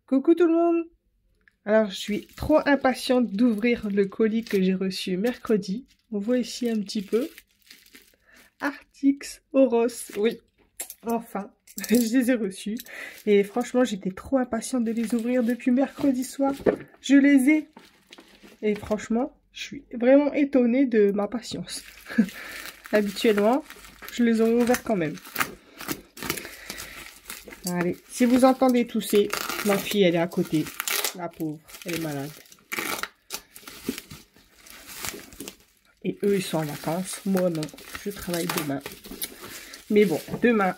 Coucou tout le monde! Alors je suis trop impatiente d'ouvrir le colis que j'ai reçu mercredi. On voit ici un petit peu. Artix Oros, oui, enfin, je les ai reçus. Et franchement j'étais trop impatiente de les ouvrir depuis mercredi soir. Je les ai. Et franchement, je suis vraiment étonnée de ma patience. Habituellement, je les aurais ouverts quand même. Allez, si vous entendez tousser, ma fille elle est à côté. La pauvre, elle est malade. Et eux, ils sont en vacances. Moi, non. Je travaille demain. Mais bon, demain,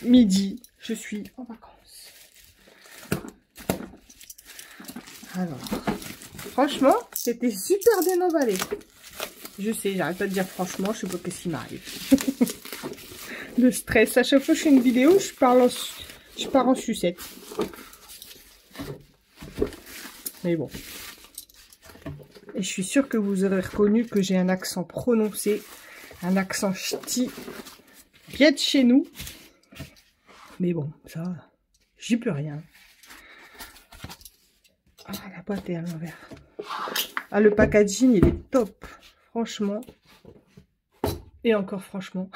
midi, je suis en vacances. Alors, franchement, c'était super bien emballé. Je sais, j'arrête pas de dire franchement, je sais pas ce qui m'arrive. Le stress. À chaque fois que je fais une vidéo, je pars en sucette. Mais bon. Et je suis sûre que vous aurez reconnu que j'ai un accent prononcé, un accent ch'ti, bien de chez nous. Mais bon, ça, j'y peux rien. Ah, la boîte est à l'envers. Ah, le packaging, il est top, franchement. Et encore franchement.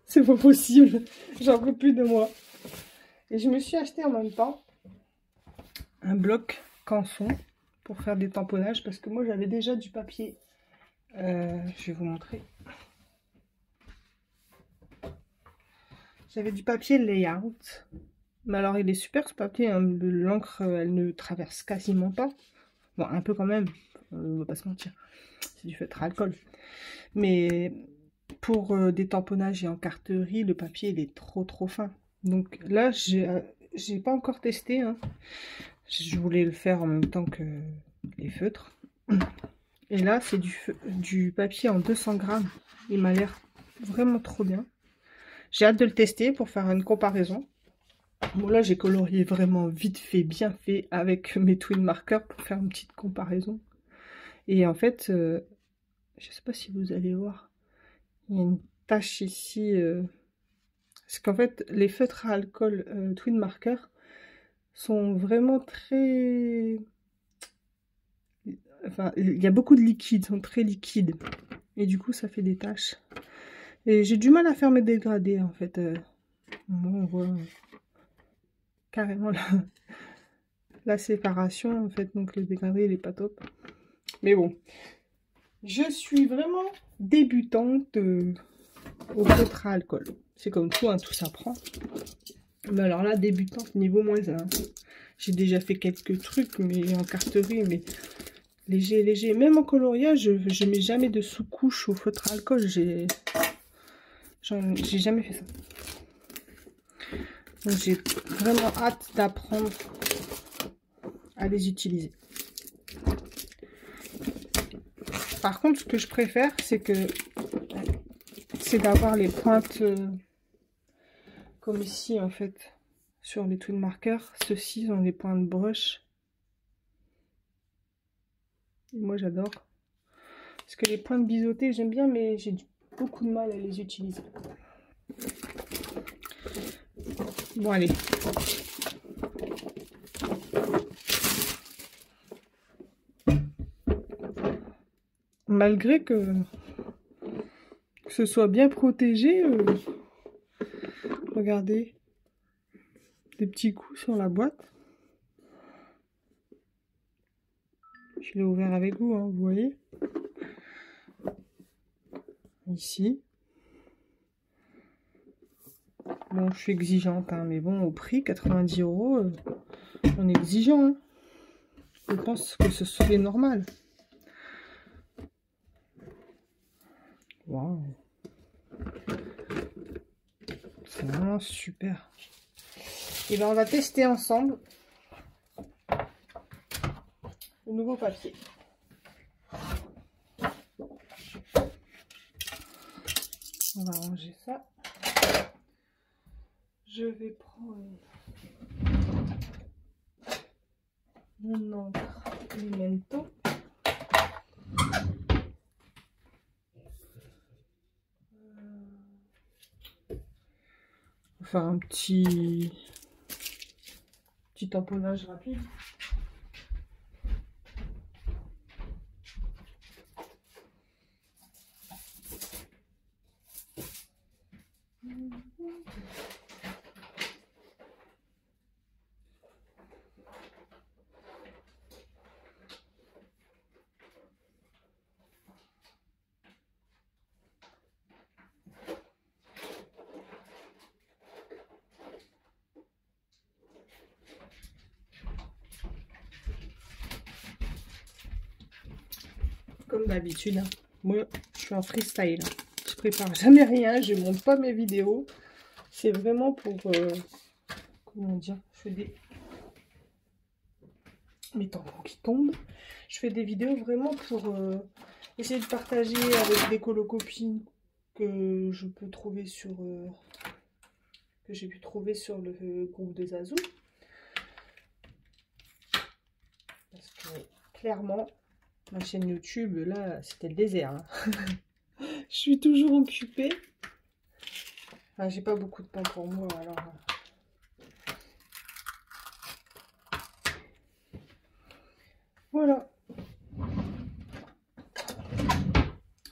C'est pas possible, j'en peux plus de moi. Et je me suis acheté en même temps un bloc canson pour faire des tamponnages parce que moi j'avais déjà du papier. Je vais vous montrer. J'avais du papier layout. Mais alors il est super ce papier, hein. L'encre elle ne traverse quasiment pas. Bon, un peu quand même, on va pas se mentir. C'est du feutre à alcool. Mais pour des tamponnages et en carterie, le papier il est trop fin. Donc là j'ai pas encore testé, hein. Je voulais le faire en même temps que les feutres. Et là, c'est du papier en 200 grammes. Il m'a l'air vraiment trop bien. J'ai hâte de le tester pour faire une comparaison. Bon, là, j'ai colorié vraiment vite fait, bien fait, avec mes twin markers pour faire une petite comparaison. Et en fait, je sais pas si vous allez voir, il y a une tache ici. Parce qu'en fait, les feutres à alcool twin markers sont vraiment très... Enfin, il y a beaucoup de liquide, ils sont très liquides. Et du coup, ça fait des taches. Et j'ai du mal à faire mes dégradés, en fait. On voit carrément la séparation, en fait. Donc, le dégradé, il est pas top. Mais bon. Je suis vraiment débutante au feutre à alcool. C'est comme tout, hein, tout s'apprend. Mais alors là, débutante niveau -1. J'ai déjà fait quelques trucs, mais en carterie, mais... léger. Même en coloriage, je mets jamais de sous-couche au feutre à alcool. J'ai jamais fait ça. Donc j'ai vraiment hâte d'apprendre à les utiliser. Par contre, ce que je préfère, c'est d'avoir les pointes comme ici en fait sur les twin markers. Ceux-ci sont les pointes brush. Moi j'adore. Parce que les pointes biseautées, j'aime bien, mais j'ai beaucoup de mal à les utiliser. Bon, allez. Malgré que ce soit bien protégé, regardez, des petits coups sur la boîte. Je l'ai ouvert avec vous, hein, vous voyez. Ici. Bon, je suis exigeante, hein, mais bon, au prix, 90 €, on est exigeant. Hein. Je pense que ce serait normal. Waouh. C'est vraiment super. Et bien, on va tester ensemble le nouveau papier. On va ranger ça. Je vais prendre mon encre Memento. On va faire un petit Petit tamponnage rapide. Comme d'habitude, hein. Moi je suis en freestyle. Hein. Je prépare jamais rien, je monte pas mes vidéos. C'est vraiment pour comment dire, je fais des mes tampons qui tombent. Je fais des vidéos vraiment pour essayer de partager avec des colocopines que je peux trouver sur que j'ai pu trouver sur le groupe de Zazou. Parce que clairement, ma chaîne YouTube, là, c'était le désert. Hein. Je suis toujours occupée. Enfin, j'ai pas beaucoup de temps pour moi, alors... Voilà.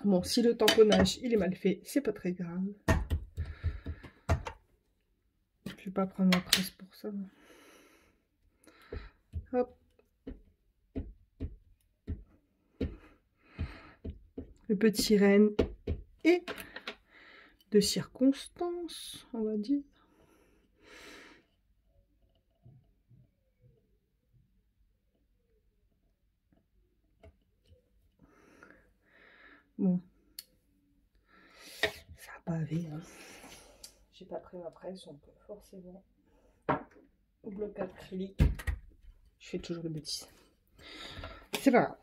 Bon, si le tamponnage, il est mal fait, c'est pas très grave. Je vais pas prendre ma presse pour ça. Hop. Le petit renne et de circonstance, on va dire. Bon, ça a bavé. Hein. J'ai pas pris ma presse, donc forcément, au bloc acrylique, je fais toujours des bêtises. C'est pas grave.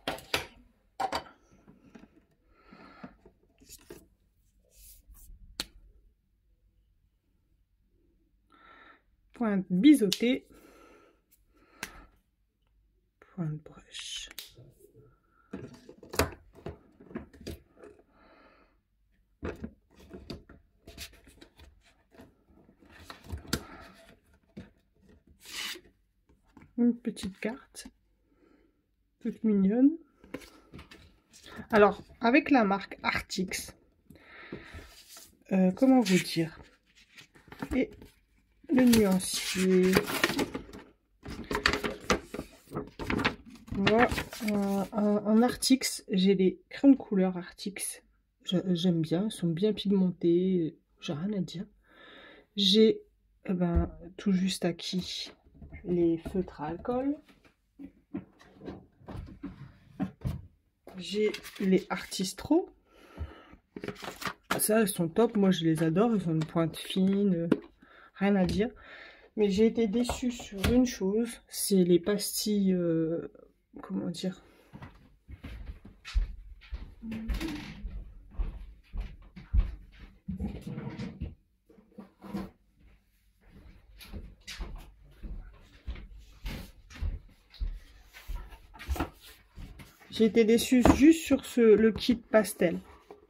Pointe biseautée, pointe broche. Une petite carte, toute mignonne. Alors, avec la marque Artix, comment vous dire, et le nuancier. Moi, en Artix, j'ai les crayons de couleur Artix. J'aime bien, ils sont bien pigmentés, j'ai rien à dire. J'ai tout juste acquis les feutres à alcool. J'ai les Artistro. Ça, elles sont top. Moi, je les adore. Ils ont une pointe fine. Rien à dire. Mais j'ai été déçue sur une chose. C'est les pastilles... comment dire, j'ai été déçue juste sur le kit pastel.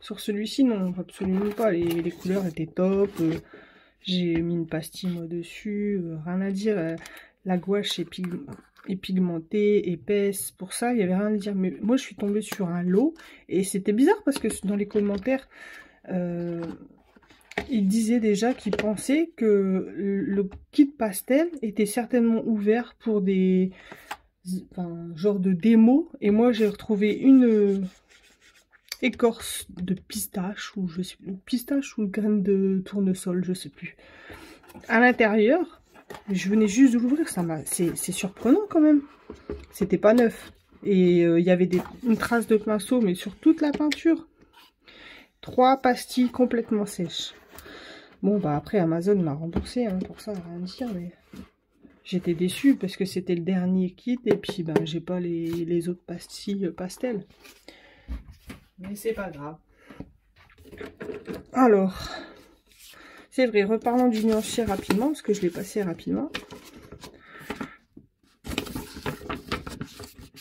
Sur celui-ci, non, absolument pas. Les couleurs étaient top. J'ai mis une pastille moi dessus. Rien à dire. La gouache est pigmentée, épaisse. Pour ça, il n'y avait rien à dire. Mais moi, je suis tombée sur un lot. Et c'était bizarre parce que dans les commentaires, ils disaient déjà qu'ils pensaient que le kit pastel était certainement ouvert pour des... Enfin, genre de démo. Et moi, j'ai retrouvé une écorce de pistache, ou je sais plus, pistache ou graine de tournesol, je sais plus. À l'intérieur, je venais juste de l'ouvrir, c'est surprenant quand même. C'était pas neuf. Et il y avait une trace de pinceau, mais sur toute la peinture. 3 pastilles complètement sèches. Bon, bah après, Amazon m'a remboursé hein, pour ça, rien à dire, mais... J'étais déçue parce que c'était le dernier kit et puis ben, j'ai pas les autres pastilles pastel. Mais c'est pas grave. Alors, c'est vrai, reparlons du nuancier rapidement parce que je l'ai passé rapidement.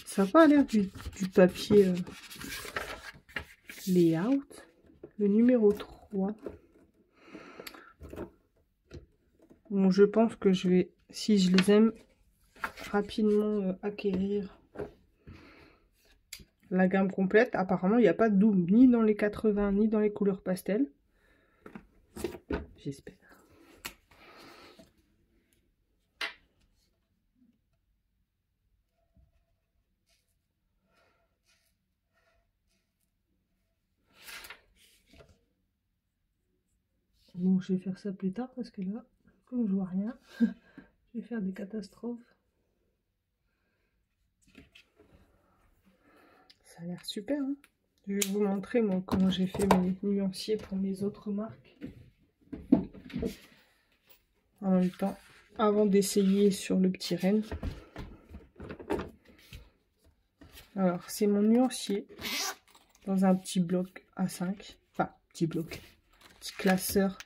Ça n'a pas l'air du papier layout. Le numéro 3. Bon, je pense que je vais... Si je les aime, rapidement acquérir la gamme complète. Apparemment, il n'y a pas de double, ni dans les 80, ni dans les couleurs pastel. J'espère. Bon, je vais faire ça plus tard parce que là, comme je vois rien, je vais faire des catastrophes. Ça a l'air super, hein. Je vais vous montrer moi comment j'ai fait mes nuanciers pour mes autres marques. En même temps, avant d'essayer sur le petit renne. Alors, c'est mon nuancier dans un petit bloc A5. Enfin, petit bloc. Petit classeur.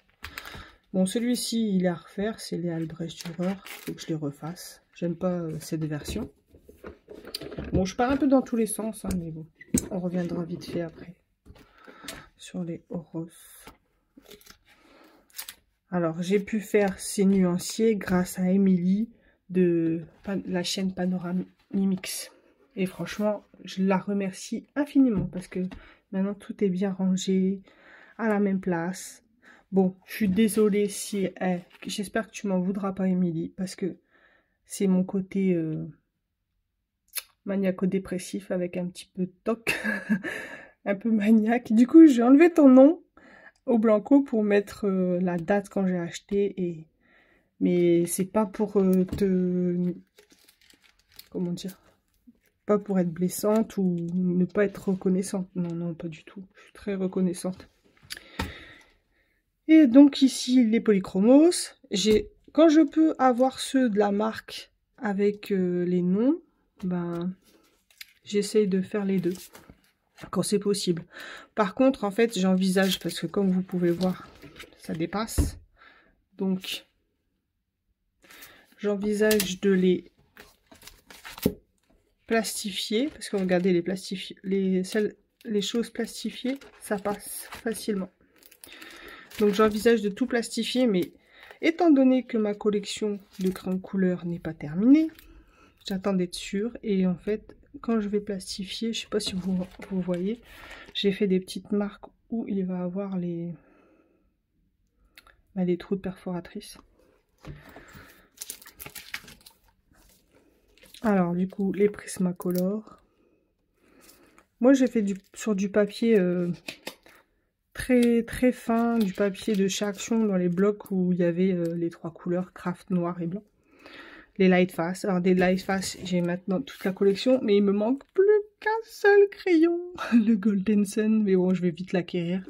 Bon, celui-ci, il est à refaire. C'est les Albrecht Dürer. Il faut que je les refasse. J'aime pas cette version. Bon, je pars un peu dans tous les sens, hein, mais bon. On reviendra vite fait après. Sur les Oros. Alors, j'ai pu faire ces nuanciers grâce à Émilie de la chaîne Panoramix. Et franchement, je la remercie infiniment parce que maintenant tout est bien rangé, à la même place. Bon, je suis désolée si... j'espère que tu m'en voudras pas, Émilie, parce que c'est mon côté maniaco-dépressif avec un petit peu de toc, un peu maniaque. Du coup, j'ai enlevé ton nom au blanco pour mettre la date quand j'ai acheté. Mais c'est pas pour te... Comment dire? Pas pour être blessante ou ne pas être reconnaissante. Non, non, pas du tout. Je suis très reconnaissante. Et donc ici, les polychromos. Quand je peux avoir ceux de la marque avec les noms, ben, j'essaye de faire les deux. Quand c'est possible. Par contre, en fait, j'envisage, parce que comme vous pouvez voir, ça dépasse. Donc, j'envisage de les plastifier, parce que regardez, les choses plastifiées, ça passe facilement. Donc j'envisage de tout plastifier, mais étant donné que ma collection de crayons couleur n'est pas terminée, j'attends d'être sûre. Et en fait, quand je vais plastifier, je sais pas si vous voyez, j'ai fait des petites marques où il va avoir les trous de perforatrice. Alors du coup, les Prismacolor. Moi j'ai fait sur du papier très très fin, du papier de chez Action dans les blocs où il y avait les trois couleurs, craft, noir et blanc. Les Lightfast. Alors des Lightfast, j'ai maintenant toute la collection, mais il me manque plus qu'un seul crayon, le Golden Sun, mais bon, je vais vite l'acquérir.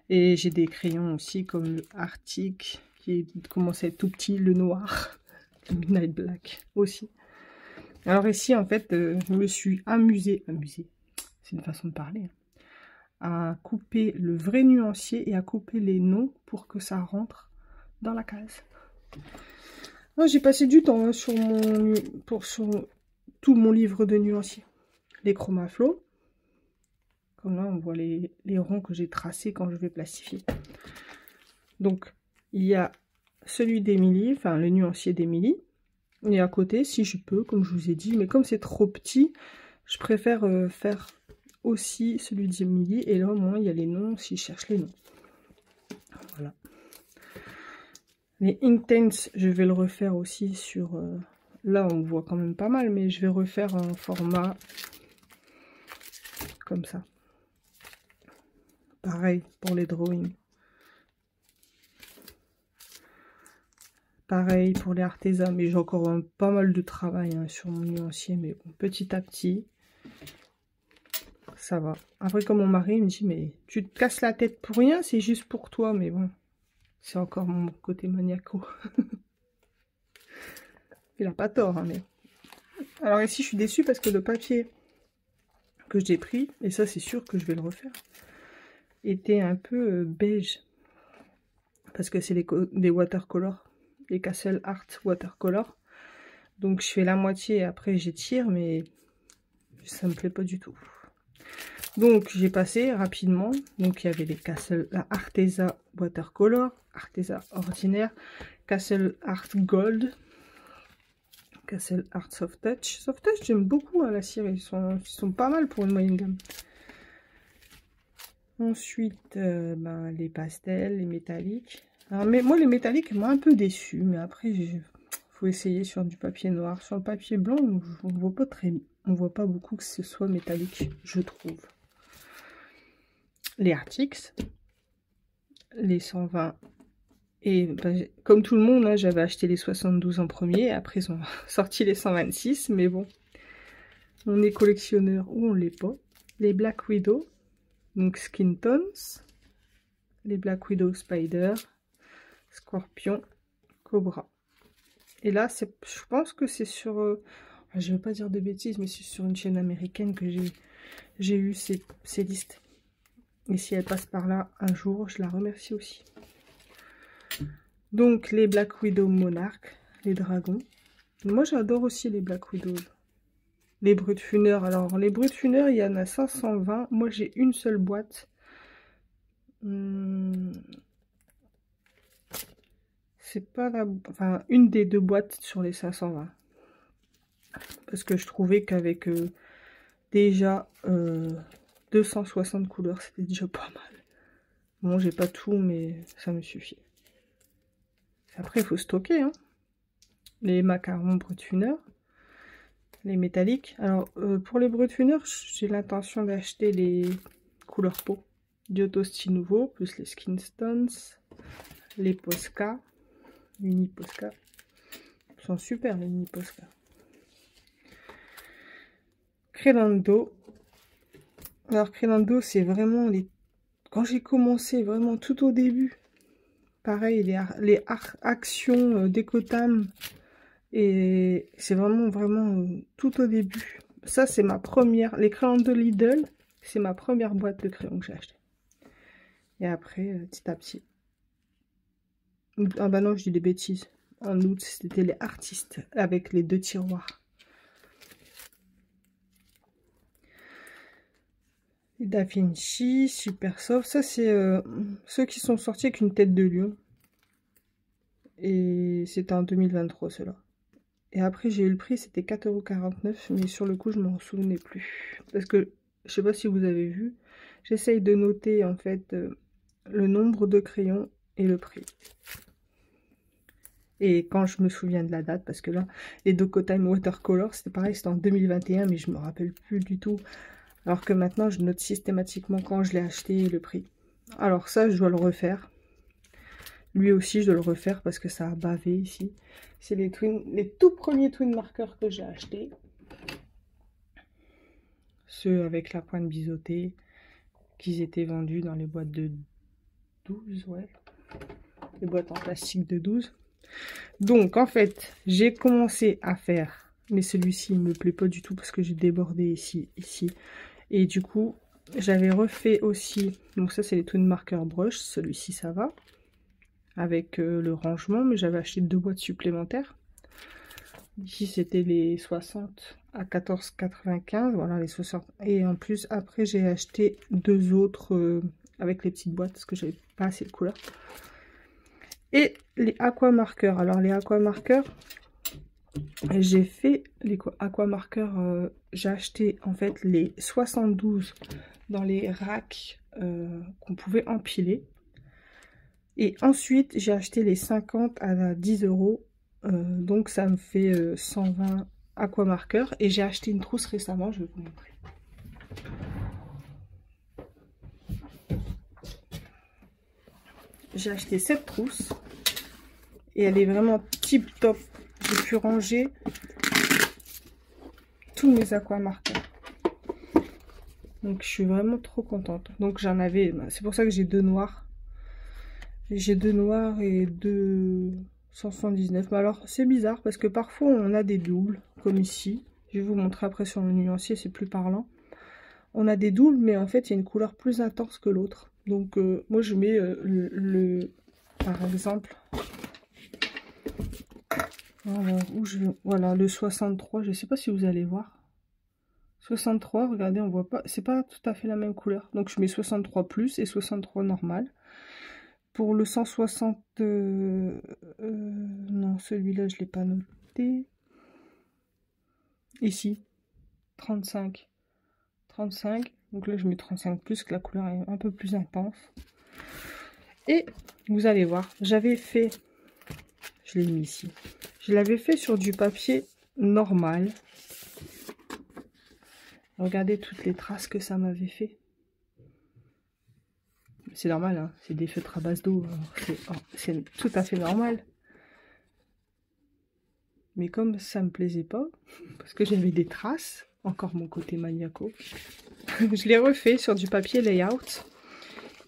Et j'ai des crayons aussi comme le Arctic, qui commence à être tout petit, le noir, le Midnight Black aussi. Alors ici, en fait, je me suis amusée, c'est une façon de parler, hein, à couper le vrai nuancier et à couper les noms pour que ça rentre dans la case. J'ai passé du temps hein, sur tout mon livre de nuancier. Les Chromaflow. Comme là, on voit les ronds que j'ai tracés quand je vais plastifier. Donc, il y a celui d'Émilie, enfin le nuancier d'Émilie. Et à côté, si je peux, comme je vous ai dit, mais comme c'est trop petit, je préfère faire aussi celui d'Émilie. Et là, au moins, il y a les noms si je cherche les noms. Voilà. Les Inktense, je vais le refaire aussi sur... là, on voit quand même pas mal, mais je vais refaire un format comme ça. Pareil pour les drawings. Pareil pour les artésans, mais j'ai encore pas mal de travail hein, sur mon nuancier, mais bon, petit à petit, ça va. Après, comme mon mari me dit, mais tu te casses la tête pour rien, c'est juste pour toi, mais bon, c'est encore mon côté maniaco. Il a pas tort, hein, mais... Alors ici, je suis déçue parce que le papier que j'ai pris, et ça c'est sûr que je vais le refaire, était un peu beige. Parce que c'est des watercolors. Les Castle Art Watercolor. Donc je fais la moitié et après j'étire, mais ça me plaît pas du tout. Donc j'ai passé rapidement. Donc il y avait les Castle Arteza Watercolor, Arteza ordinaire, Castle Art Gold, Castle Art Soft Touch. Soft Touch, j'aime beaucoup la cire. Ils sont pas mal pour une moyenne gamme. Ensuite, les pastels, les métalliques. Alors, mais moi, les métalliques m'ont un peu déçu. Mais après, faut essayer sur du papier noir. Sur le papier blanc, on voit pas on voit pas beaucoup que ce soit métallique, je trouve. Les Artix, les 120. Et comme tout le monde, hein, j'avais acheté les 72 en premier. Après, ils ont sorti les 126. Mais bon, on est collectionneur ou on l'est pas. Les Black Widow. Donc Skin Tones, les Black Widow Spider, Scorpion, Cobra. Et là, je pense que c'est sur... je ne veux pas dire de bêtises, mais c'est sur une chaîne américaine que j'ai eu ces listes. Et si elle passe par là un jour, je la remercie aussi. Donc les Black Widow Monarch, les dragons. Moi, j'adore aussi les Black Widow. Les Brut Funeur. Alors, les Brut Funeur, il y en a 520. Moi, j'ai une seule boîte. C'est pas la... Enfin, une des deux boîtes sur les 520. Parce que je trouvais qu'avec déjà 260 couleurs, c'était déjà pas mal. Bon, j'ai pas tout, mais ça me suffit. Après, il faut stocker. Hein. Les macarons Brut Funeur. Les métalliques. Alors, pour les Brut Funeur, j'ai l'intention d'acheter les couleurs peau. Diotosti nouveau, plus les Skin Stones, les Posca, Uni Posca. Ils sont super, les Uni Posca. Crelando. Alors, Crelando, c'est vraiment les... Quand j'ai commencé, vraiment tout au début, pareil, les actions Décotam. Et c'est vraiment tout au début. Ça, c'est ma première. Les crayons de Lidl, c'est ma première boîte de crayons que j'ai acheté. Et après, petit à petit. Ah bah non, je dis des bêtises. En août, c'était les artistes avec les 2 tiroirs. Les Da Vinci, Super Soft. Ça, c'est ceux qui sont sortis avec une tête de lion. Et c'était en 2023, ceux-là. Et après, j'ai eu le prix, c'était 4,49 €. Mais sur le coup, je m'en souvenais plus. Parce que, je sais pas si vous avez vu, j'essaye de noter, en fait, le nombre de crayons et le prix. Et quand je me souviens de la date, parce que là, les Docotime Watercolor, c'était pareil, c'était en 2021, mais je me rappelle plus du tout. Alors que maintenant, je note systématiquement quand je l'ai acheté et le prix. Alors ça, je dois le refaire. Lui aussi, je dois le refaire parce que ça a bavé ici. C'est les tout premiers twin markers que j'ai achetés. Ceux avec la pointe biseautée, qui étaient vendus dans les boîtes de 12, ouais. Les boîtes en plastique de 12. Donc, en fait, j'ai commencé à faire... Mais celui-ci, il me plaît pas du tout parce que j'ai débordé ici. Et du coup, j'avais refait aussi... Donc ça, c'est les twin marker brush. Celui-ci, ça va. Avec le rangement. Mais j'avais acheté 2 boîtes supplémentaires. Ici, c'était les 60 à 14,95. Voilà, les 60. Et en plus, après, j'ai acheté 2 autres avec les petites boîtes parce que j'avais pas assez de couleurs. Et les aqua marqueurs. Alors, les aqua marqueurs, j'ai fait les aqua marqueurs. J'ai acheté en fait les 72 dans les racks qu'on pouvait empiler. Et ensuite, j'ai acheté les 50 à 10 €. Donc, ça me fait 120 aqua marqueurs. Et j'ai acheté une trousse récemment, je vais vous montrer. J'ai acheté cette trousse. Et elle est vraiment tip top. J'ai pu ranger tous mes aqua marqueurs. Donc, je suis vraiment trop contente. Donc, j'en avais... C'est pour ça que j'ai 2 noirs. J'ai 2 noirs et 2... 179. Mais alors, c'est bizarre parce que parfois, on a des doubles, comme ici. Je vais vous montrer après sur le nuancier, c'est plus parlant. On a des doubles, mais en fait, il y a une couleur plus intense que l'autre. Donc, moi, je mets par exemple... Voilà, le 63, je ne sais pas si vous allez voir. 63, regardez, on voit pas... C'est pas tout à fait la même couleur. Donc, je mets 63 plus et 63 normal. Pour le 160... non, celui-là, je ne l'ai pas noté. Ici, 35. 35. Donc là, je mets 35 plus, que la couleur est un peu plus intense. Et vous allez voir, j'avais fait... Je l'ai mis ici. Je l'avais fait sur du papier normal. Regardez toutes les traces que ça m'avait fait. C'est normal, hein, c'est des feutres à base d'eau. C'est tout à fait normal. Mais comme ça me plaisait pas, parce que j'avais des traces, encore mon côté maniaco, je l'ai refait sur du papier layout.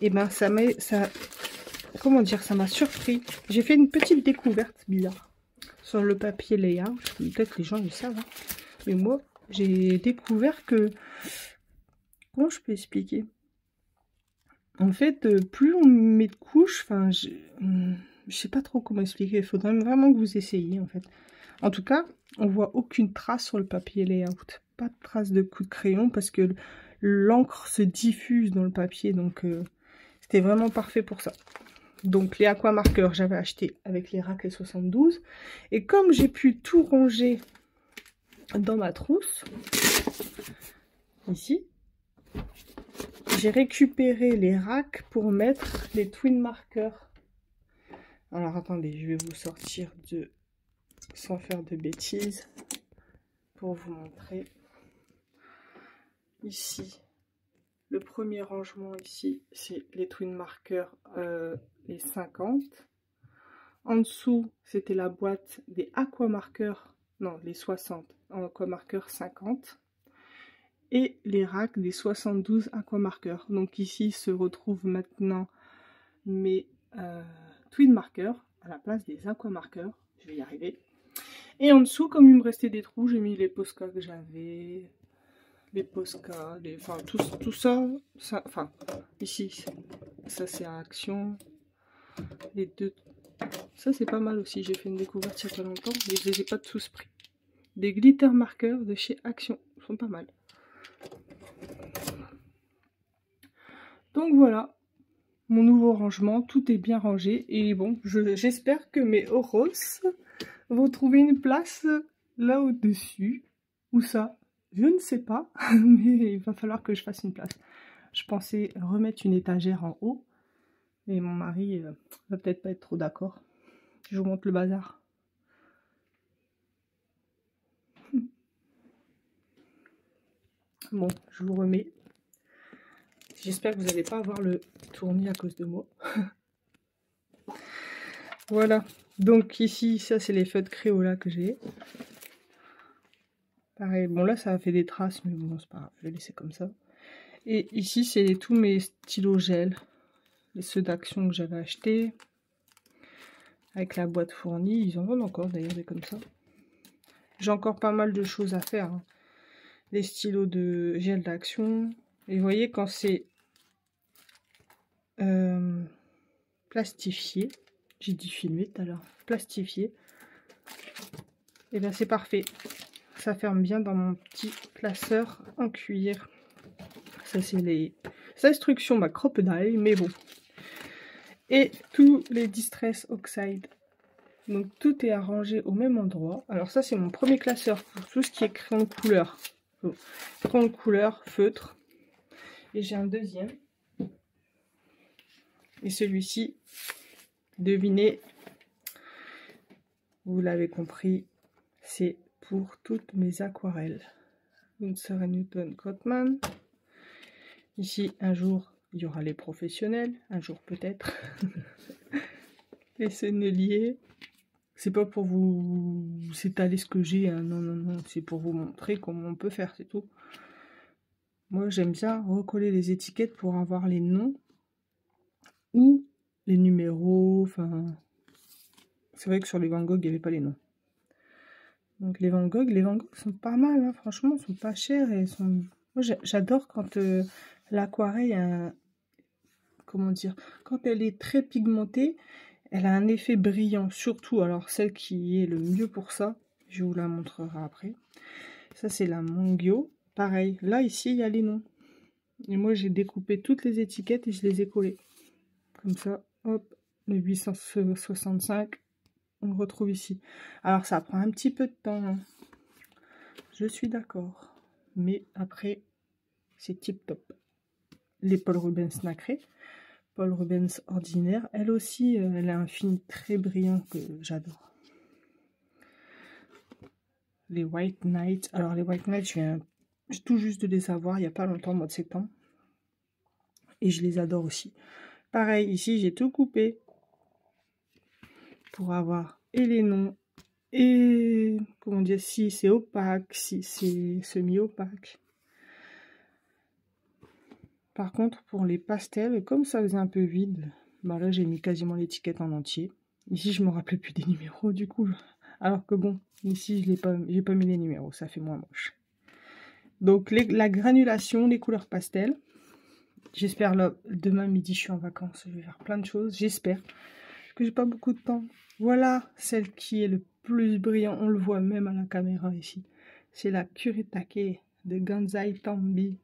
Et ben comment dire, ça m'a surpris. J'ai fait une petite découverte bizarre sur le papier layout. Peut-être les gens le savent, hein. Mais moi, j'ai découvert que... Comment je peux expliquer? En fait, plus on met de couches, enfin, je sais pas trop comment expliquer. Il faudrait vraiment que vous essayiez, en fait. En tout cas, on voit aucune trace sur le papier layout. Pas de trace de coup de crayon parce que l'encre se diffuse dans le papier. Donc, c'était vraiment parfait pour ça. Donc, les aquamarqueurs, j'avais acheté avec les racks les 72. Et comme j'ai pu tout ranger dans ma trousse, ici, j'ai récupéré les racks pour mettre les twin markers. Alors, attendez, je vais vous sortir sans faire de bêtises pour vous montrer. Ici, le premier rangement ici, c'est les twin markers, les 50. En dessous, c'était la boîte des aquamarkers, non, les 60, aquamarkers 50. Et les racks des 72 aquamarkers. Donc ici se retrouvent maintenant mes twin markers à la place des aquamarkers. Je vais y arriver. Et en dessous, comme il me restait des trous, j'ai mis les Posca que j'avais, les Posca, enfin tout ça, enfin ici, ça c'est à Action, les deux, ça c'est pas mal aussi, j'ai fait une découverte il y a pas longtemps, mais je les ai pas tous pris. Des glitter markers de chez Action, ils sont pas mal. Donc voilà, mon nouveau rangement, tout est bien rangé, et bon, j'espère que mes Oros vont trouver une place là au-dessus. Où ça? Je ne sais pas, mais il va falloir que je fasse une place. Je pensais remettre une étagère en haut, mais mon mari va peut-être pas être trop d'accord. Je vous montre le bazar. Bon, je vous remets. J'espère que vous n'allez pas avoir le tournis à cause de moi. Voilà. Donc ici, ça c'est les feutres Crayola que j'ai. Pareil, bon là ça a fait des traces, mais bon c'est pas grave, je vais laisser comme ça. Et ici c'est tous mes stylos gel. Et ceux d'Action que j'avais achetés. Avec la boîte fournie, ils en vendent encore d'ailleurs des comme ça. J'ai encore pas mal de choses à faire, hein. Les stylos de gel d'Action. Et vous voyez quand c'est plastifié, j'ai dit filmé tout à l'heure, plastifié, et bien c'est parfait. Ça ferme bien dans mon petit classeur en cuir. Ça c'est les instructions ma Crocodile, mais bon. Et tous les Distress Oxide. Donc tout est arrangé au même endroit. Alors ça c'est mon premier classeur pour tout ce qui est crayon de couleur. Crayon de couleur, feutre. Et j'ai un deuxième. Et celui-ci, devinez, vous l'avez compris, c'est pour toutes mes aquarelles. Winsor & Newton Cotman. Ici, un jour, il y aura les professionnels. Un jour peut-être. Les senneliers. C'est pas pour vous étaler ce que j'ai, hein. Non, non, non. C'est pour vous montrer comment on peut faire, c'est tout. Moi, j'aime bien recoller les étiquettes pour avoir les noms ou les numéros. Enfin, c'est vrai que sur les Van Gogh, il n'y avait pas les noms. Donc les Van Gogh sont pas mal, hein. Franchement, ils sont pas chers et sont... Moi, j'adore quand l'aquarelle, comment dire, quand elle est très pigmentée, elle a un effet brillant. Surtout, alors celle qui est le mieux pour ça, je vous la montrerai après. Ça, c'est la Mongyo. Pareil, là, ici, il y a les noms. Et moi, j'ai découpé toutes les étiquettes et je les ai collées. Comme ça, hop, le 865, on le retrouve ici. Alors, ça prend un petit peu de temps, hein. je suis d'accord. Mais après, c'est tip top. Les Paul Rubens nacrés. Paul Rubens ordinaire. Elle aussi, elle a un fini très brillant que j'adore. Les White Knight. Alors les White Knight, je viens tout juste de les avoir il n'y a pas longtemps, au mois de septembre. Et je les adore aussi. Pareil, ici, j'ai tout coupé pour avoir et les noms et, comment dire, si c'est opaque, si c'est semi-opaque. Par contre, pour les pastels, comme ça faisait un peu vide, bah là, j'ai mis quasiment l'étiquette en entier. Ici, je me rappelais plus des numéros, du coup. Alors que bon, ici, j'ai pas mis les numéros, ça fait moins moche. Donc, la granulation, les couleurs pastel. J'espère, là, demain midi, je suis en vacances, je vais faire plein de choses, j'espère. Parce que j'ai pas beaucoup de temps. Voilà celle qui est le plus brillant, on le voit même à la caméra ici. C'est la Kuretake de Gansai Tambi.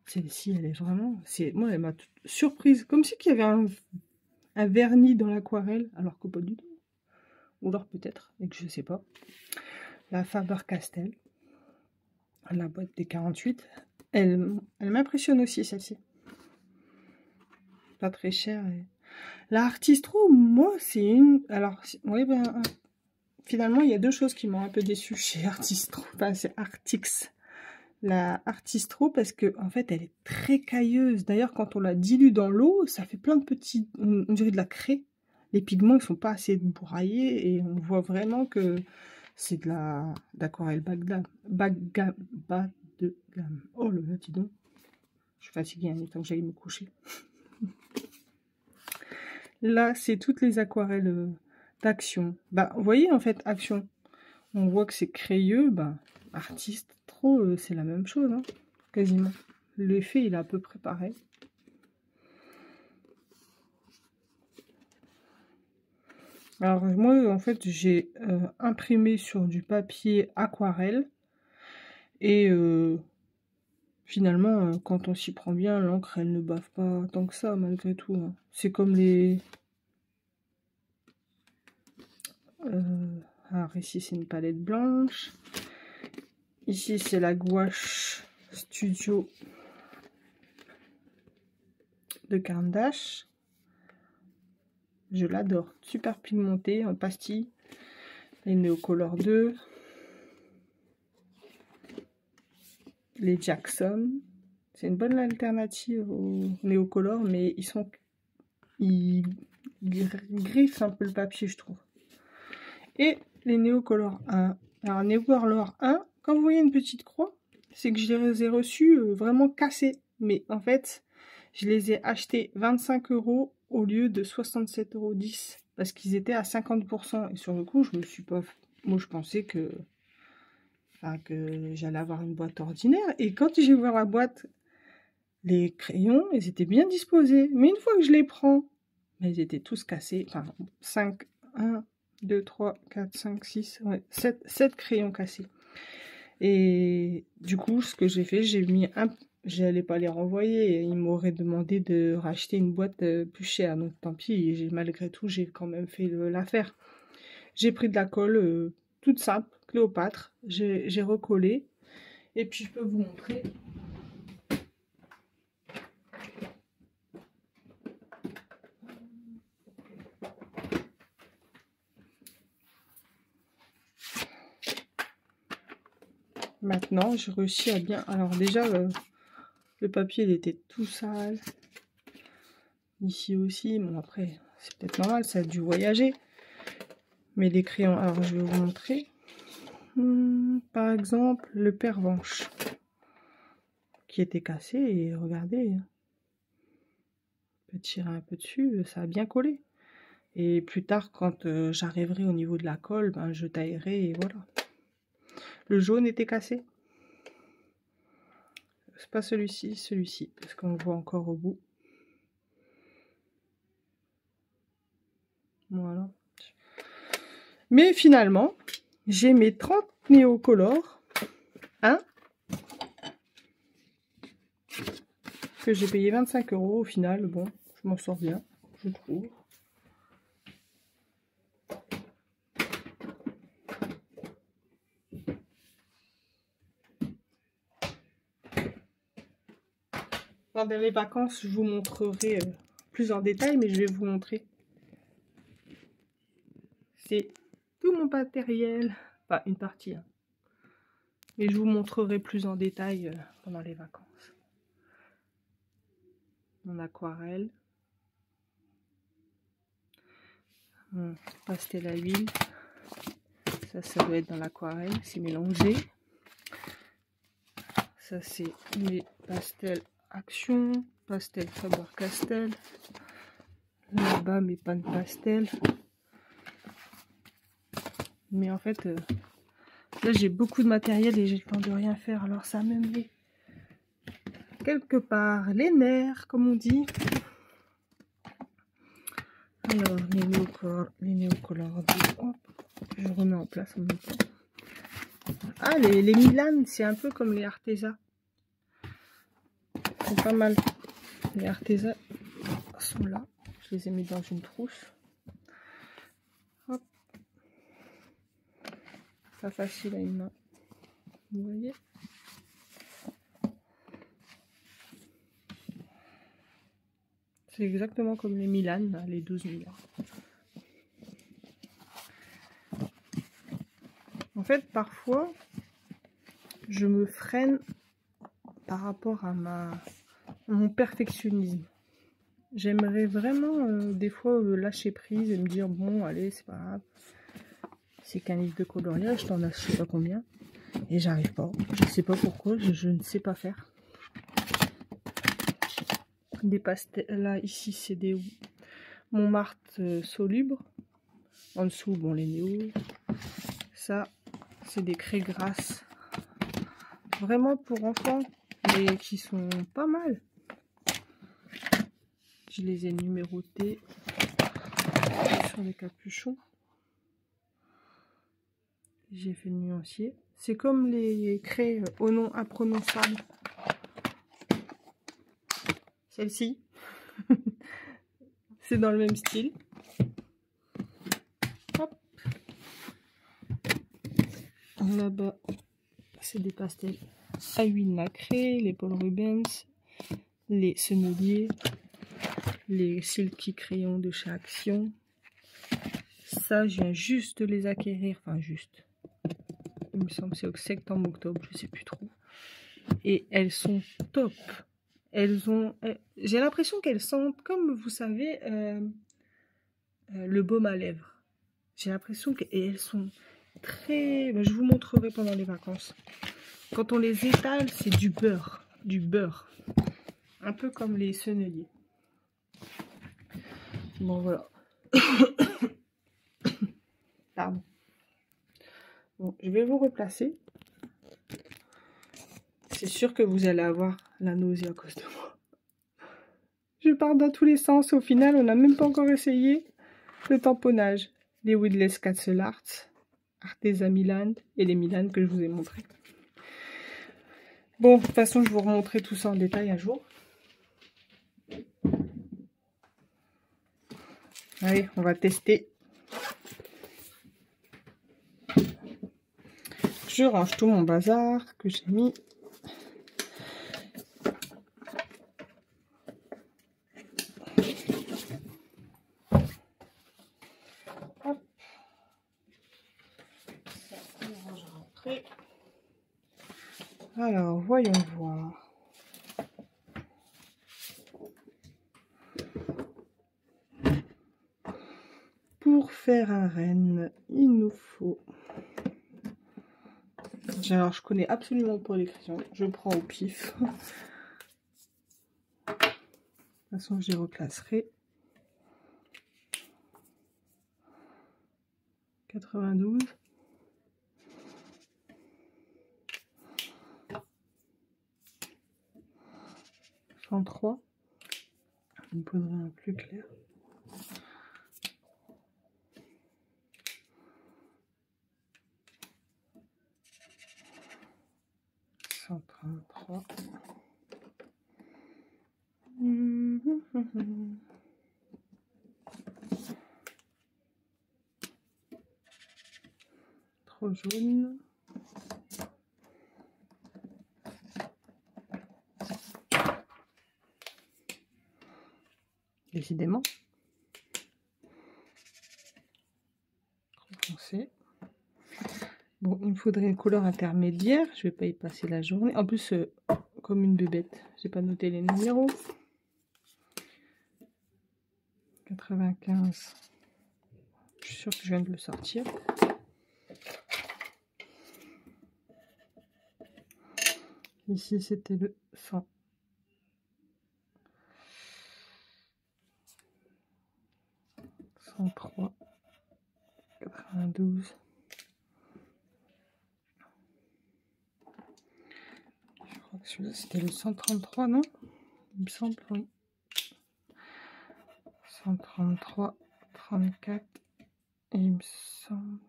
Celle-ci, elle est vraiment... Moi, elle m'a surprise. Comme si il y avait un vernis dans l'aquarelle, alors que pas du tout. Ou alors peut-être, et que je sais pas. La Faber-Castell. La boîte des 48. Elle m'impressionne aussi, celle-ci. Pas très chère. La Artistro, moi, c'est une... Alors, oui, ben... Finalement, il y a deux choses qui m'ont un peu déçue chez Artistro. Enfin, c'est Artix. La Artistro, parce que en fait, elle est très cailleuse. D'ailleurs, quand on la dilue dans l'eau, ça fait plein de petits... On dirait de la craie. Les pigments, ils sont pas assez broyés et on voit vraiment que c'est de l'aquarelle bas de gamme. Oh là là, dis donc. Je suis fatiguée, il temps que j'aille me coucher. Là, c'est toutes les aquarelles d'Action. Bah, vous voyez, en fait, Action, on voit que c'est crayeux. Bah, Artistro, c'est la même chose, hein, quasiment. L'effet, il est à peu près pareil. Alors, moi, en fait, j'ai imprimé sur du papier aquarelle. Et finalement, quand on s'y prend bien, l'encre, elle ne bave pas tant que ça, malgré tout. Hein. C'est comme les... alors ici, c'est une palette blanche. Ici, c'est la gouache Studio de Caran d'Ache. Je l'adore. Super pigmentée en pastille. Les Neocolor 2. Les Jackson. C'est une bonne alternative aux Neocolor, mais ils griffent un peu le papier, je trouve. Et les Neocolor 1. Alors, Neocolor 1, quand vous voyez une petite croix, c'est que je les ai reçus vraiment cassés. Mais en fait, je les ai achetés 25 € au lieu de 67,10 € parce qu'ils étaient à 50%. Et sur le coup, je me suis pas... Moi, je pensais que j'allais avoir une boîte ordinaire. Et quand j'ai ouvert la boîte, les crayons, ils étaient bien disposés. Mais une fois que je les prends, ils étaient tous cassés. Enfin, 1, 2, 3, 4, 5, 6, ouais, 7 crayons cassés. Et du coup, ce que j'ai fait, j'ai mis un... J'allais pas les renvoyer. Ils m'auraient demandé de racheter une boîte plus chère. Donc tant pis, malgré tout, j'ai quand même fait l'affaire. J'ai pris de la colle toute simple, Cléopâtre. J'ai recollé. Et puis je peux vous montrer. Maintenant, j'ai réussi à bien... Alors déjà, le papier, il était tout sale. Ici aussi. Bon, après, c'est peut-être normal, ça a dû voyager. Mais les crayons... Alors, je vais vous montrer. Par exemple, le Pervenche. Qui était cassé. Et regardez. Je peux tirer un peu dessus. Ça a bien collé. Et plus tard, quand j'arriverai au niveau de la colle, ben, je taillerai et voilà. Le jaune était cassé. C'est pas celui-ci, celui-ci, parce qu'on le voit encore au bout. Voilà. Mais finalement, j'ai mes 30 Neocolor. Hein, que j'ai payé 25 € au final. Bon, je m'en sors bien, je trouve. Pendant les vacances, je vous montrerai plus en détail, mais je vais vous montrer. C'est tout mon matériel. Enfin, une partie. Hein. Mais je vous montrerai plus en détail pendant les vacances. Mon aquarelle. Mon pastel à huile. Ça doit être dans l'aquarelle. C'est mélangé. Ça, c'est mes pastels Action. Pastel Faber-Castell. Là-bas, mes pans pastel. Mais en fait, là, j'ai beaucoup de matériel et j'ai le temps de rien faire. Alors, ça me met quelque part les nerfs, comme on dit. Alors, les néocolores, je remets en place en même temps. Ah, les Milan, c'est un peu comme les Arteza. C'est pas mal. Les Arteza sont là. Je les ai mis dans une trousse. Hop. Pas facile à une main. Vous voyez? C'est exactement comme les Milan, là, les 12 Milan. En fait, parfois, je me freine par rapport à mon perfectionnisme. J'aimerais vraiment, des fois, lâcher prise et me dire, bon, allez, c'est pas grave. C'est qu'un livre de coloriage, t'en as je sais pas combien. Et j'arrive pas. Je sais pas pourquoi, je ne sais pas faire. Des pastels, là, ici, c'est des Montmartre solubles. En dessous, bon, les néos. Ça, c'est des craies grasses. Vraiment pour enfants, mais qui sont pas mal. Je les ai numérotés sur les capuchons. J'ai fait le nuancier. C'est comme les craies au nom imprononçable. Celle-ci, c'est dans le même style. Hop. Là-bas, c'est des pastels à huile nacrée, les Paul Rubens, les Sennelier, les Silky crayons de chez Action. Ça, je viens juste de les acquérir, enfin juste. Il me semble que c'est au septembre, octobre, je sais plus trop. Et elles sont top. Elles ont, j'ai l'impression qu'elles sentent comme vous savez le baume à lèvres. J'ai l'impression qu'elles sont très. Je vous montrerai pendant les vacances. Quand on les étale, c'est du beurre, un peu comme les Sennelier. Bon voilà. Pardon. Bon, je vais vous replacer. C'est sûr que vous allez avoir la nausée à cause de moi. Je pars dans tous les sens. Au final, on n'a même pas encore essayé le tamponnage. Les Weedless Castle Art, Arteza Milan et les Milan que je vous ai montré. Bon, de toute façon, je vous remontrerai tout ça en détail un jour. Allez, on va tester. Je range tout mon bazar que j'ai mis. Hop. Ça, on rangera après. Alors, voyons voir. Pour faire un renne, il nous faut... Alors, je connais absolument pas les crayons. Je prends au pif. De toute façon, je les replacerai. 92. 103. Je me poserai un plus clair. 133. Trop jaune. décidément. Trop foncé. Bon, il me faudrait une couleur intermédiaire. Je vais pas y passer la journée. En plus, comme une bébête, j'ai pas noté les numéros. 95. Je suis sûre que je viens de le sortir. Ici, c'était le 100. 103. 92. Je crois que celui-là, c'était le 133, non? Il me semble, oui. 133, 34. Et il me semble...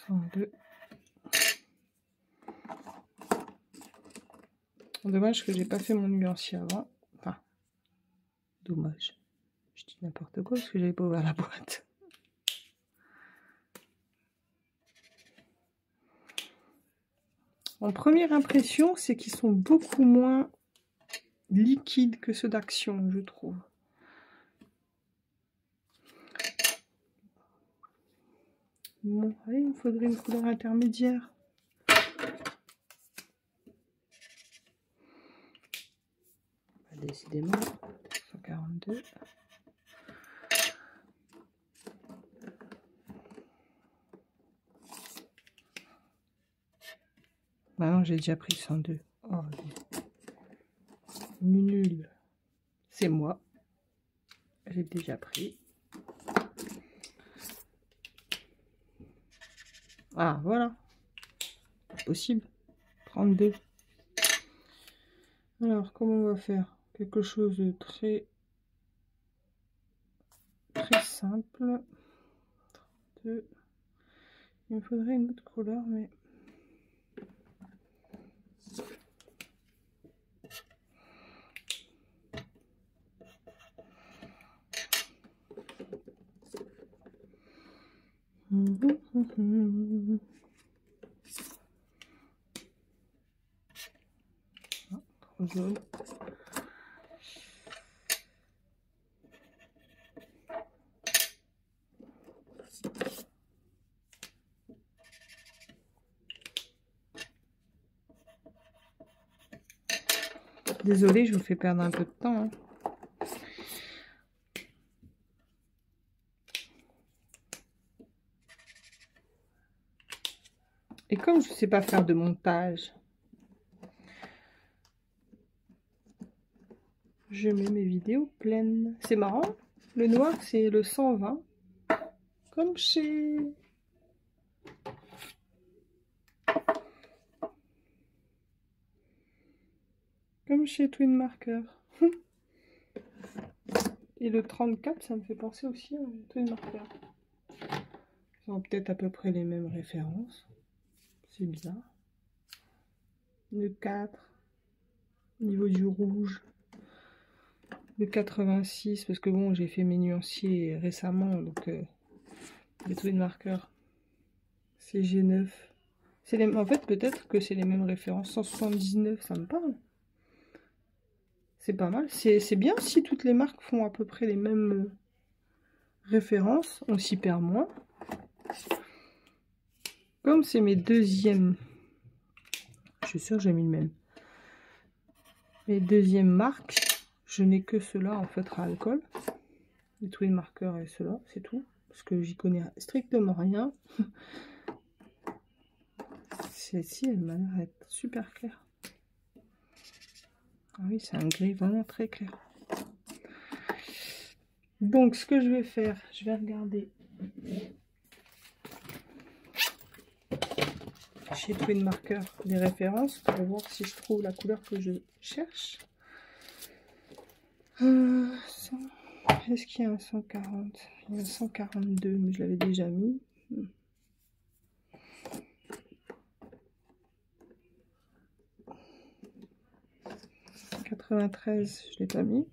102. Dommage que j'ai pas fait mon nuancier avant. Enfin, dommage. Je dis n'importe quoi parce que j'avais pas ouvert la boîte. En première impression, c'est qu'ils sont beaucoup moins liquides que ceux d'Action, je trouve. Bon, allez, il me faudrait une couleur intermédiaire. Décidément, 142. Maintenant, j'ai déjà pris 102. Oh, nul. C'est moi. J'ai déjà pris. Ah, voilà. Pas possible. 32. Alors, comment on va faire? Quelque chose de très simple. 32. Il me faudrait une autre couleur, mais... Ah, trop jaune. Désolée, je vous fais perdre un peu de temps. Hein. Et comme je ne sais pas faire de montage, je mets mes vidéos pleines. C'est marrant, le noir c'est le 120, comme chez... Twin Marker. Et le 34, ça me fait penser aussi à Twin Marker. Ils ont peut-être à peu près les mêmes références. C'est bizarre. Le 4, au niveau du rouge. Le 86, parce que bon, j'ai fait mes nuanciers récemment, donc les Twin Marker. C'est G9. En fait, peut-être que c'est les mêmes références. 179, ça me parle. C'est pas mal. C'est bien si toutes les marques font à peu près les mêmes références. On s'y perd moins. Comme c'est mes deuxièmes... Je suis sûre que j'ai mis le même. Mes deuxièmes marques, je n'ai que ceux-là en feutre à alcool. Les Twin Marker et ceux-là, c'est tout. Parce que j'y connais strictement rien. Celle-ci, elle m'a l'air d'être super claire. Ah oui, c'est un gris vraiment très clair. Donc, ce que je vais faire, je vais regarder chez Twin Marker les références pour voir si je trouve la couleur que je cherche. Est-ce qu'il y a un 140? Il y a un 142, mais je l'avais déjà mis. 93, je ne l'ai pas mis.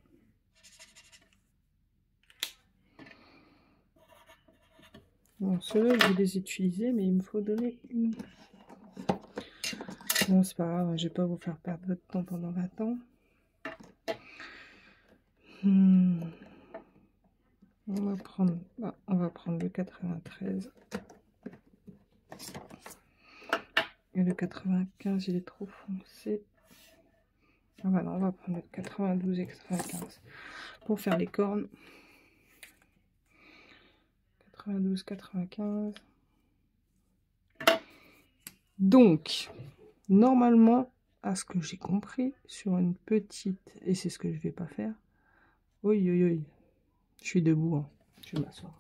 Bon, ceux-là, je vais les utiliser, mais il me faut donner une Bon, c'est pas grave, je vais pas vous faire perdre votre temps pendant 20 ans. On va prendre le 93. Et le 95, il est trop foncé. Ah bah non, on va prendre le 92 et 95 pour faire les cornes. 92, 95. Donc, normalement, à ce que j'ai compris, sur une petite, et c'est ce que je vais pas faire. Oui, oui, oui. Je suis debout, hein. Je vais m'asseoir.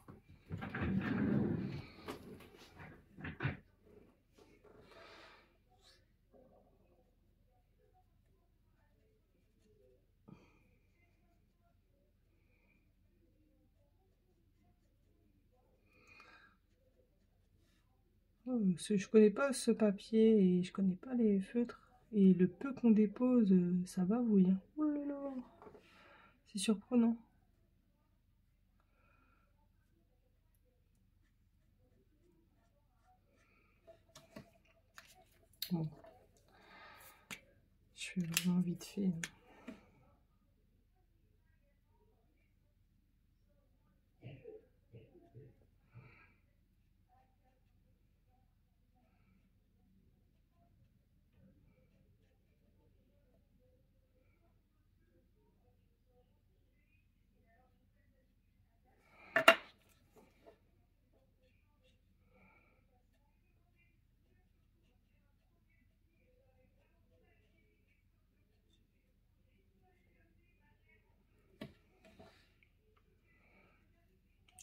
Je connais pas ce papier et je connais pas les feutres. Et le peu qu'on dépose, ça va bouillir. Oh là là, c'est surprenant. Bon, je fais vraiment vite fait.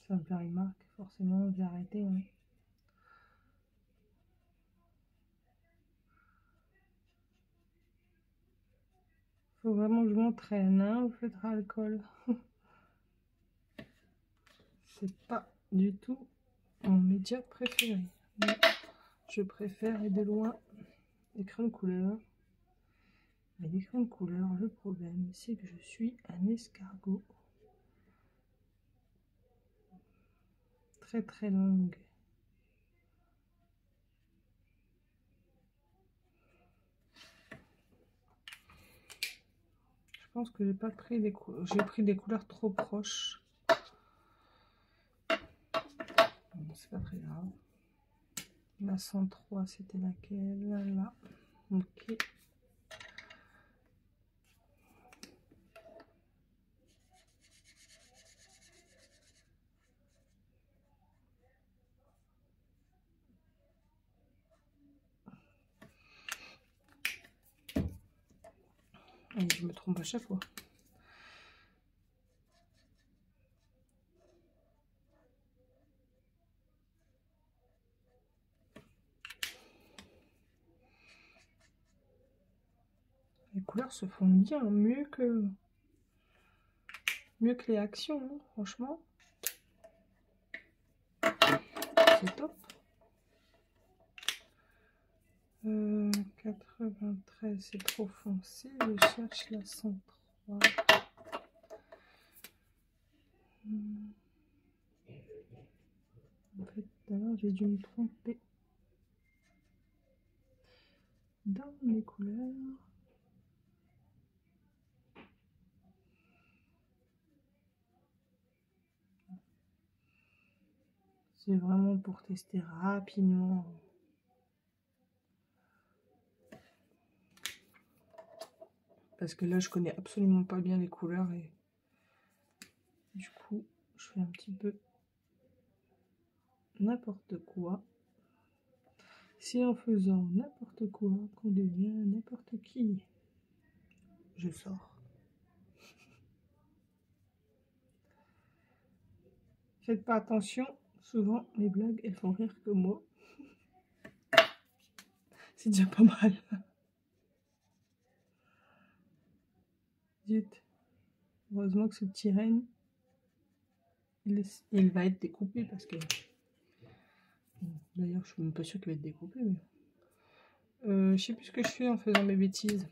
Ça va me faire une marque, forcément, je vais arrêter. Hein. Faut vraiment que je m'entraîne, hein, au feutre à alcool. C'est pas du tout mon média préféré. Mais je préfère, et de loin, les crayons de couleur. Mais les crayons de couleur, le problème, c'est que je suis un escargot. Très très longue. Je pense que j'ai pas pris des couleurs. J'ai pris des couleurs trop proches. Bon, c'est pas très grave. La 103, c'était laquelle? Là. Ok. Et je me trompe à chaque fois. Les couleurs se font bien, mieux que les actions, hein, franchement. C'est top. 93, c'est trop foncé. Je cherche la 103. En fait, d'abord, j'ai dû me tromper dans les couleurs. C'est vraiment pour tester rapidement. Parce que là, je connais absolument pas bien les couleurs et du coup, je fais un petit peu n'importe quoi. C'est en faisant n'importe quoi qu'on devient n'importe qui. Je sors. Faites pas attention, souvent les blagues elles font rire que moi. C'est déjà pas mal. Zut. Heureusement que ce petit renne, il va être découpé parce que... D'ailleurs, je suis même pas sûre qu'il va être découpé. Mais... je sais plus ce que je fais en faisant mes bêtises.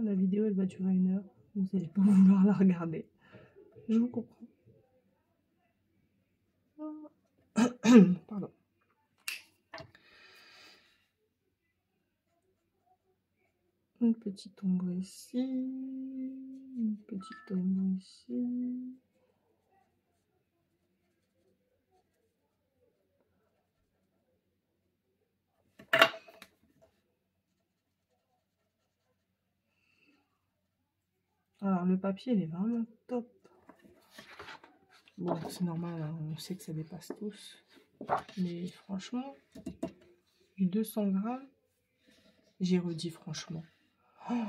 La vidéo elle va durer 1 heure. Vous n'allez pas vouloir la regarder. Je vous comprends. Pardon. Une petite ombre ici. Une petite ombre ici. Alors, le papier, il est vraiment top. Bon, c'est normal, hein, on sait que ça dépasse tous. Mais franchement, du 200 grammes, j'ai redit franchement. Oh,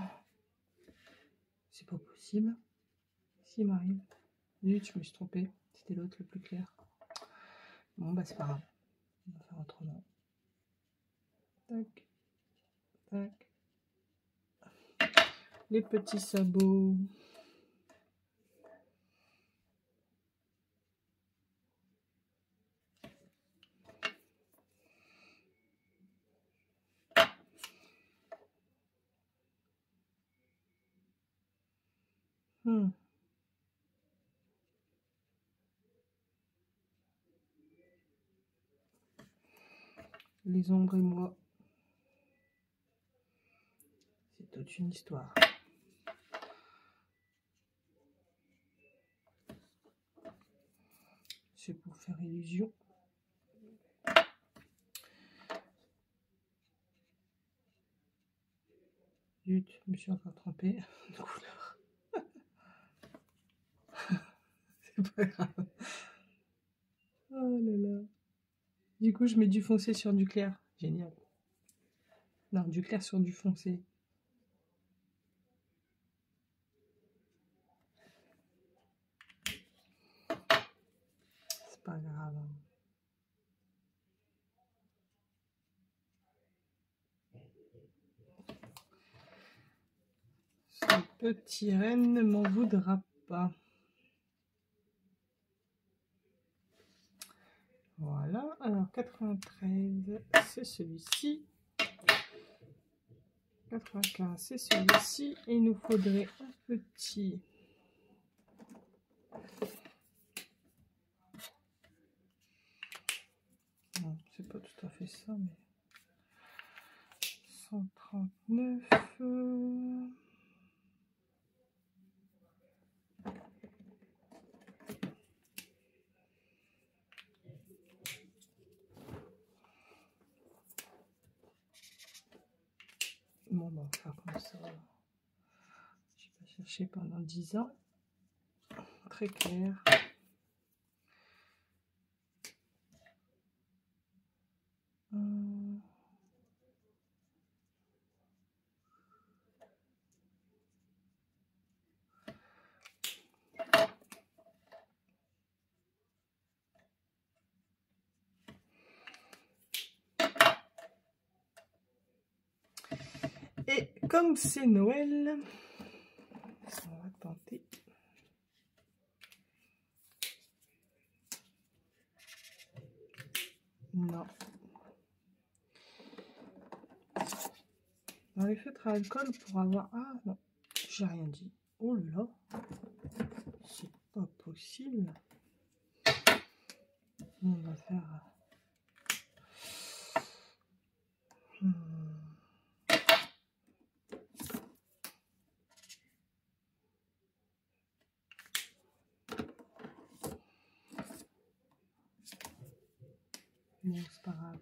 c'est pas possible. S'il m'arrive. Zut, je me suis trompée. C'était l'autre le plus clair. Bon, bah c'est pas grave. On va faire autrement. Tac. Tac. Les petits sabots. Les ombres et moi. C'est toute une histoire. C'est pour faire illusion. Zut, je me suis encore trompée de couleur. C'est pas grave. Oh là là. Du coup, je mets du foncé sur du clair. Génial. Non, du clair sur du foncé. C'est pas grave. Ce petit renne ne m'en voudra pas. Voilà. Alors, 93, c'est celui-ci. 95, c'est celui-ci. Et il nous faudrait un petit... Non, c'est pas tout à fait ça, mais... 139... Bon, bah, on va faire comme ça. Je vais pas chercher pendant 10 ans. Très clair. Et comme c'est Noël, on va tenter. Non. Dans les feutres à alcool pour avoir... Ah non, j'ai rien dit. Oh là là, c'est pas possible. On va faire... Non, c'est pas grave.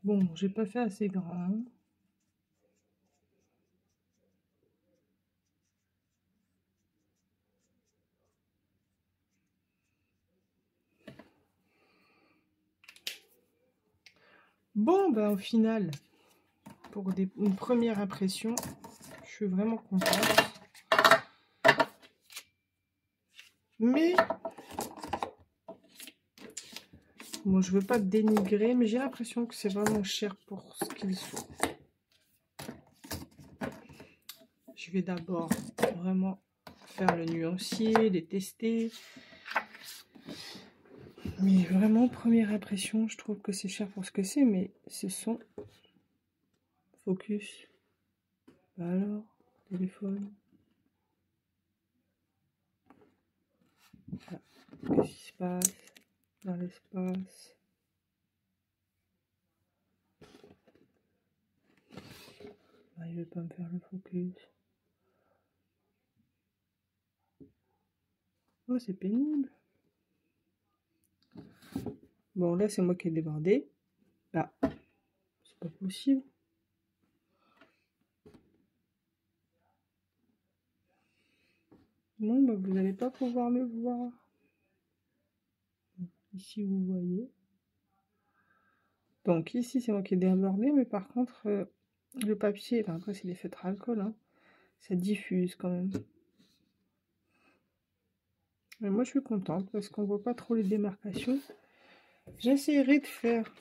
Bon, j'ai pas fait assez grand. Bon, ben au final, pour une première impression, je suis vraiment contente. Mais, bon, je veux pas dénigrer, mais j'ai l'impression que c'est vraiment cher pour ce qu'ils sont. Je vais d'abord vraiment faire le nuancier, les tester. Mais vraiment, première impression, je trouve que c'est cher pour ce que c'est, mais ce sont Focus. Bah alors, téléphone. Ah, qu'est-ce qui se passe dans l'espace? Ah, il veut pas me faire le focus. Oh, c'est pénible. Bon, là, c'est moi qui ai débordé. Là, c'est pas possible. Non, bah, vous n'allez pas pouvoir le voir. Ici, vous voyez. Donc, ici, c'est moi qui ai débordé, mais par contre, le papier, enfin, après, c'est des feutres à alcool, hein, ça diffuse quand même. Mais moi, je suis contente parce qu'on voit pas trop les démarcations. J'essaierai de faire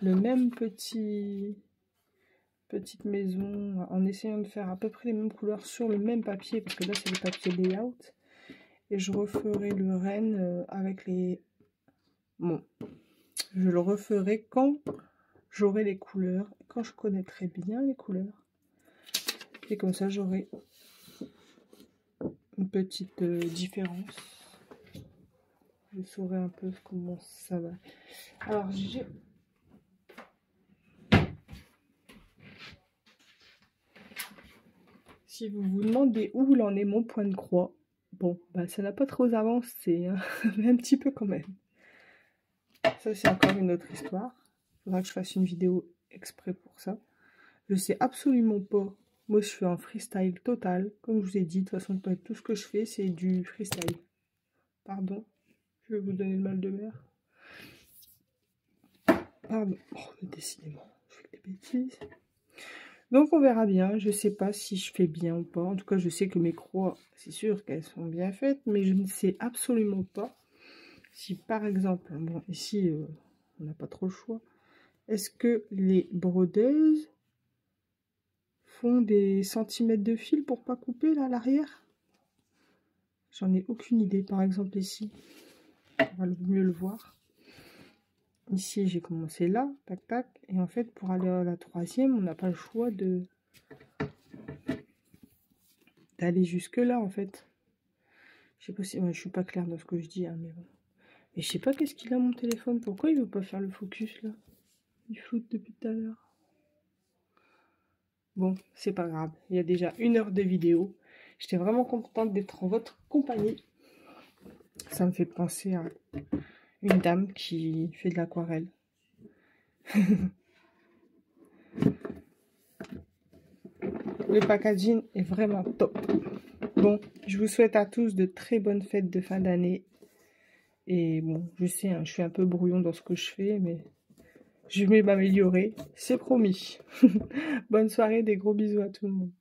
le même petite maison en essayant de faire à peu près les mêmes couleurs sur le même papier, parce que là, c'est le papier layout. Et je referai le renne avec les... Bon, je le referai quand j'aurai les couleurs, quand je connaîtrai bien les couleurs. Et comme ça, j'aurai une petite différence. Je saurai un peu comment ça va. Alors, j'ai... Si vous vous demandez où il en est mon point de croix, bon, bah ça n'a pas trop avancé, hein, mais un petit peu quand même. Ça, c'est encore une autre histoire. Il faudra que je fasse une vidéo exprès pour ça. Je sais absolument pas. Moi, je fais un freestyle total. Comme je vous ai dit, de toute façon, tout ce que je fais, c'est du freestyle. Pardon, je vais vous donner le mal de mer. Pardon. Oh, mais décidément, je fais des bêtises. Donc, on verra bien. Je sais pas si je fais bien ou pas. En tout cas, je sais que mes croix, c'est sûr qu'elles sont bien faites. Mais je ne sais absolument pas si, par exemple, bon, ici, on n'a pas trop le choix. Est-ce que les brodeuses font des centimètres de fil pour pas couper là à l'arrière? J'en ai aucune idée. Par exemple ici, on va mieux le voir. Ici j'ai commencé là, tac tac, et en fait pour aller à la troisième, on n'a pas le choix d'aller jusque là en fait. Je sais pas si je suis pas claire dans ce que je dis, hein, mais bon. Mais je sais pas qu'est-ce qu'il a mon téléphone. Pourquoi il veut pas faire le focus là? Il floute depuis tout à l'heure. Bon, c'est pas grave. Il y a déjà 1 heure de vidéo. J'étais vraiment contente d'être en votre compagnie. Ça me fait penser à une dame qui fait de l'aquarelle. Le packaging est vraiment top. Bon, je vous souhaite à tous de très bonnes fêtes de fin d'année. Et bon, je sais, hein, je suis un peu brouillon dans ce que je fais, mais je vais m'améliorer, c'est promis. Bonne soirée, des gros bisous à tout le monde.